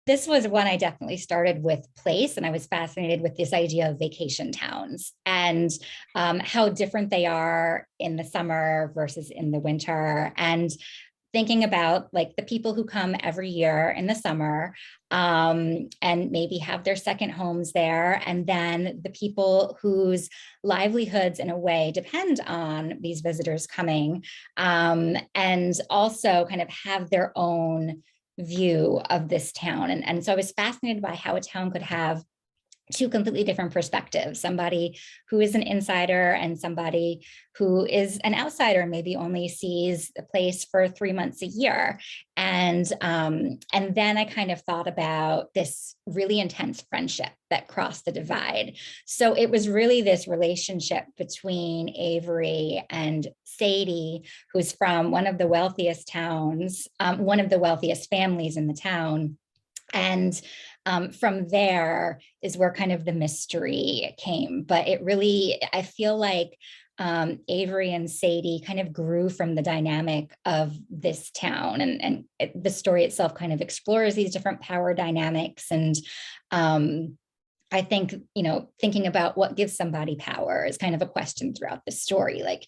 this was one I definitely started with place, and I was fascinated with this idea of vacation towns and how different they are in the summer versus in the winter. And thinking about like the people who come every year in the summer and maybe have their second homes there, and then the people whose livelihoods in a way depend on these visitors coming, and also kind of have their own view of this town. And so I was fascinated by how a town could have two completely different perspectives, somebody who is an insider and somebody who is an outsider and maybe only sees the place for 3 months a year. And then I kind of thought about this really intense friendship that crossed the divide. So it was really this relationship between Avery and Sadie, who's from one of the wealthiest towns, one of the wealthiest families in the town. And from there is where kind of the mystery came. But it really, I feel like Avery and Sadie kind of grew from the dynamic of this town. The story itself kind of explores these different power dynamics. And I think, thinking about what gives somebody power is kind of a question throughout the story. Like,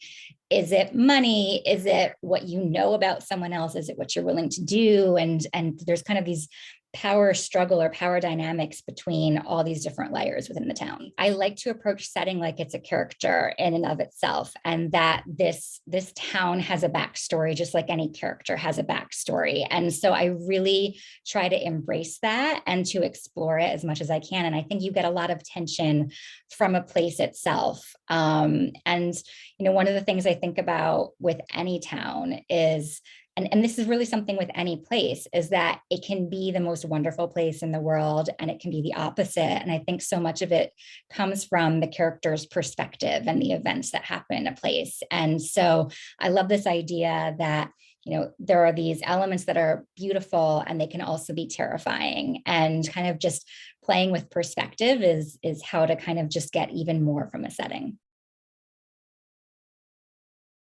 is it money? Is it what you know about someone else? Is it what you're willing to do? And there's kind of these power struggle or power dynamics between all these different layers within the town. I like to approach setting like it's a character in and of itself, and that this town has a backstory, just like any character has a backstory. And so I really try to embrace that and to explore it as much as I can. And I think you get a lot of tension from a place itself. And one of the things I think about with any town is, and this is really something with any place, is that it can be the most wonderful place in the world and it can be the opposite. And I think so much of it comes from the character's perspective and the events that happen in a place. And so I love this idea that there are these elements that are beautiful and they can also be terrifying, and kind of just playing with perspective is how to kind of just get even more from a setting.